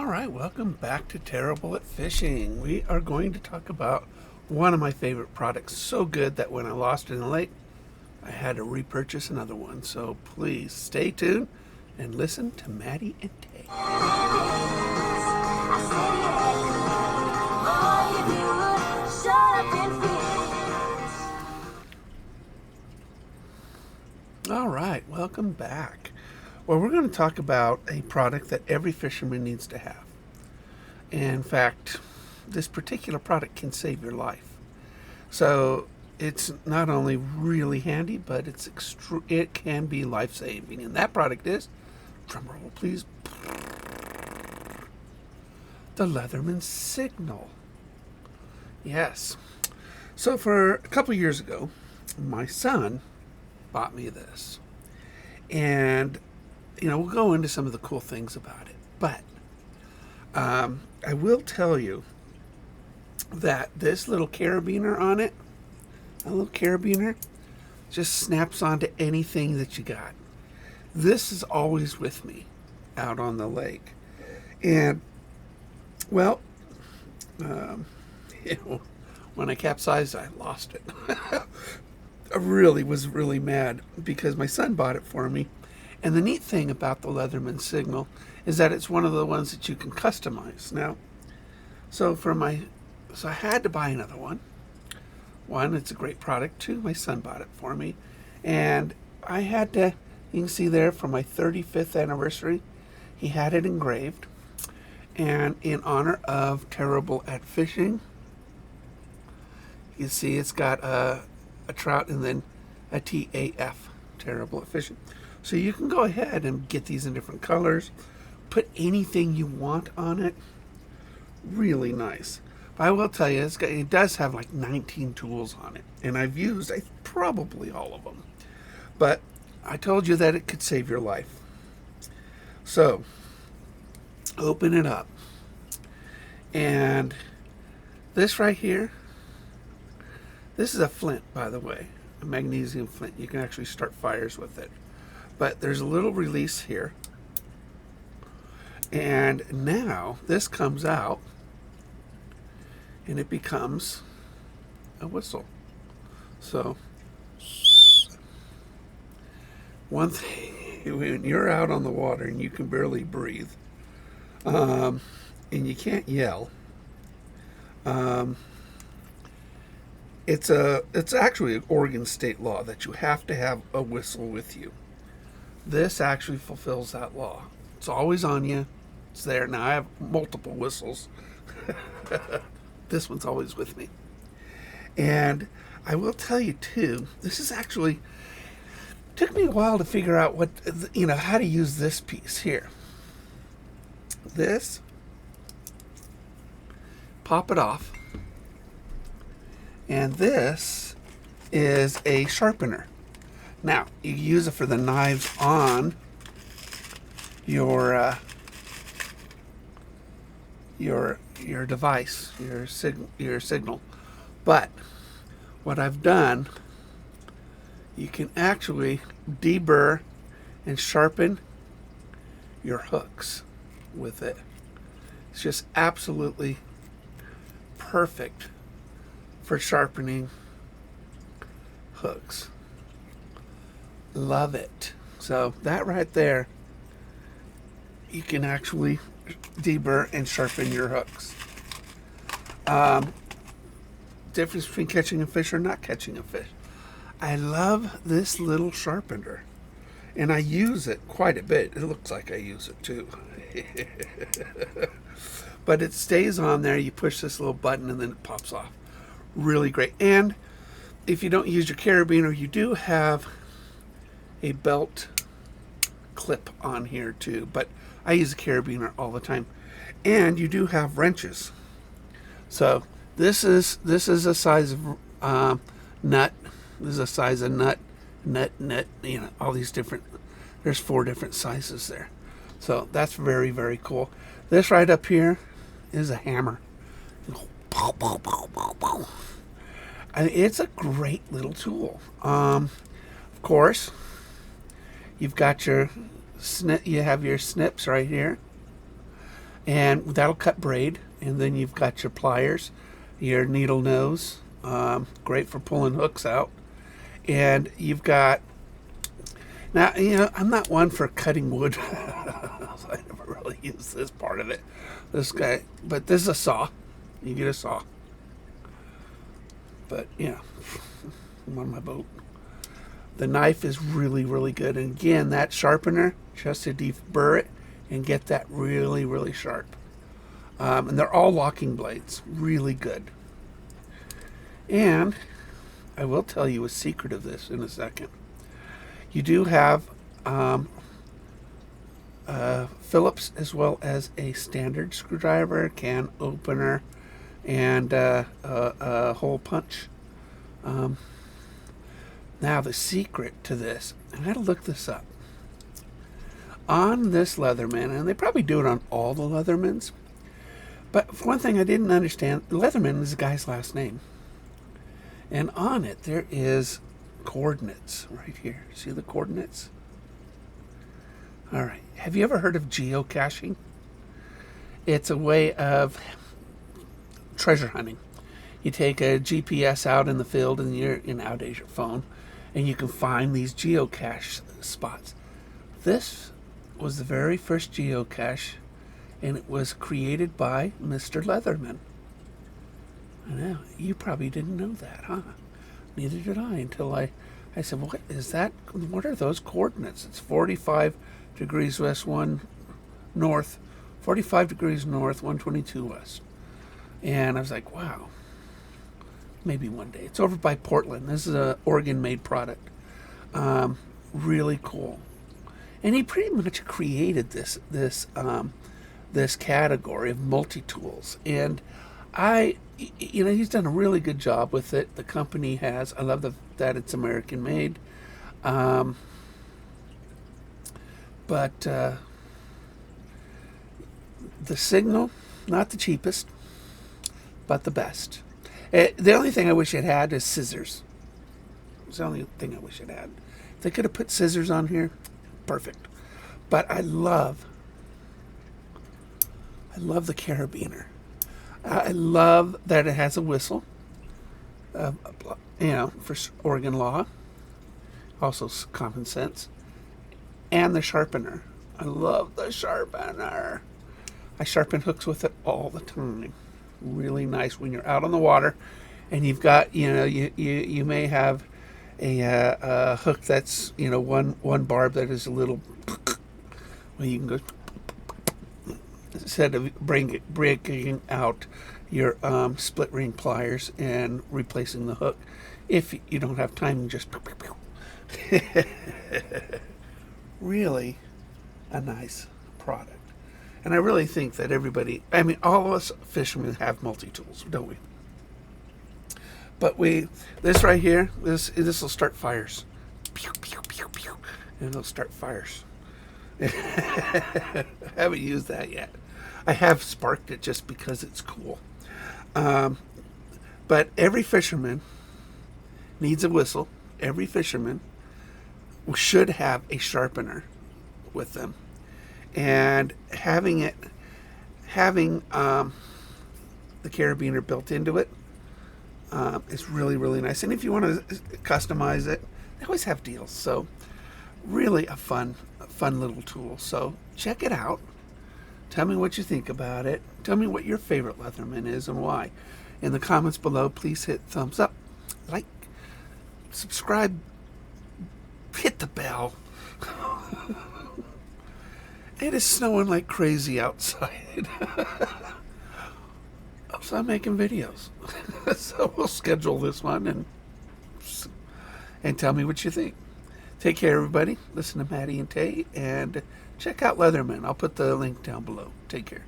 All right, welcome back to Terrible at Fishing. We are going to talk about one of my favorite products. So good that when I lost it in the lake, I had to repurchase another one. So please stay tuned and listen to Maddie and Tay. All right, welcome back. Well, we're going to talk about a product that every fisherman needs to have. In fact, this particular product can save your life. So it's not only really handy, but it can be life-saving. And that product is, drum roll please, the Leatherman Signal. Yes. So for a couple years ago, my son bought me this. And, we'll go into some of the cool things about it. But I will tell you that this little carabiner on it, a little carabiner, just snaps onto anything that you got. This is always with me out on the lake. And, well, when I capsized, I lost it. I was really mad because my son bought it for me. And the neat thing about the Leatherman Signal is that it's one of the ones that you can customize. Now, so I had to buy another one. One, it's a great product. Two, my son bought it for me. And I had to, you can see there for my 35th anniversary, he had it engraved. And in honor of Terrible at Fishing, you see it's got a trout and then a TAF, Terrible at Fishing. So you can go ahead and get these in different colors, put anything you want on it. Really nice. But I will tell you, it does have like 19 tools on it, and I've used probably all of them. But I told you that it could save your life. So open it up, and this right here, this is a flint, by the way, a magnesium flint. You can actually start fires with it. But there's a little release here. And now this comes out and it becomes a whistle. So one thing, when you're out on the water and you can barely breathe, and you can't yell, it's actually an Oregon state law that you have to have a whistle with you. This actually fulfills that law. It's always on you. It's there. Now I have multiple whistles. This one's always with me. And I will tell you too, this is actually, took me a while to figure out how to use this piece here. This, pop it off. And this is a sharpener. Now, you use it for the knives on your device, your signal. But what I've done, you can actually deburr and sharpen your hooks with it. It's just absolutely perfect for sharpening hooks. Love it. So that right there, you can actually deburr and sharpen your hooks. Difference between catching a fish or not catching a fish. I love this little sharpener, and I use it quite a bit. It looks like I use it too. But it stays on there. You push this little button and then it pops off. Really great. And if you don't use your carabiner, you do have a belt clip on here too, but I use a carabiner all the time. And you do have wrenches. So this is a size of nut. This is a size of nut, all these different, there's 4 different sizes there. So that's very, very cool. This right up here is a hammer. It's a great little tool. Of course, you've got your snip. You have your snips right here, and that'll cut braid. And then you've got your pliers, your needle nose, great for pulling hooks out. And you've got, now, I'm not one for cutting wood. So I never really use this part of it. This guy, but this is a saw. You get a saw. But, I'm on my boat. The knife is really, really good. And again, that sharpener, just to deburr it and get that really, really sharp. And they're all locking blades. Really good. And I will tell you a secret of this in a second. You do have Phillips as well as a standard screwdriver, can opener, and a hole punch. Now the secret to this, I gotta look this up. On this Leatherman, and they probably do it on all the Leathermans, but for one thing I didn't understand, Leatherman is the guy's last name. And on it there is coordinates right here. See the coordinates? All right. Have you ever heard of geocaching? It's a way of treasure hunting. You take a GPS out in the field, and nowadays your phone, and you can find these geocache spots. This was the very first geocache, and it was created by Mr. Leatherman. I know, you probably didn't know that, huh? Neither did I, until I said, what is that? What are those coordinates? It's 45 degrees west, 1 north, 45 degrees north, 122 west. And I was like, wow, maybe one day. It's over by Portland. This is a Oregon-made product. Really cool. And he pretty much created this category of multi-tools. And he's done a really good job with it. The company has. I love that it's American made. But the Signal, not the cheapest, but the best. The only thing I wish it had is scissors. It's the only thing I wish it had. If they could have put scissors on here, perfect. But I love the carabiner. I love that it has a whistle, for Oregon law, also common sense, and the sharpener. I love the sharpener. I sharpen hooks with it all the time. Really nice when you're out on the water, and you've got, you may have a hook that's, one barb that is a little, well, you can go, instead of breaking out your split ring pliers and replacing the hook. If you don't have time, you just really a nice product. And I really think that all of us fishermen have multi-tools, don't we? But this right here, this will start fires. Pew, pew, pew, pew. And it'll start fires. I haven't used that yet. I have sparked it just because it's cool. But every fisherman needs a whistle. Every fisherman should have a sharpener with them. And having the carabiner built into it is really, really nice. And if you want to customize it, they always have deals. So really a fun little tool. So check it out. Tell me what you think about it. Tell me what your favorite Leatherman is and why. In the comments below, please hit thumbs up, like, subscribe, hit the bell. It is snowing like crazy outside. So I'm making videos. So we'll schedule this one and tell me what you think. Take care, everybody. Listen to Maddie and Tay, and check out Leatherman. I'll put the link down below. Take care.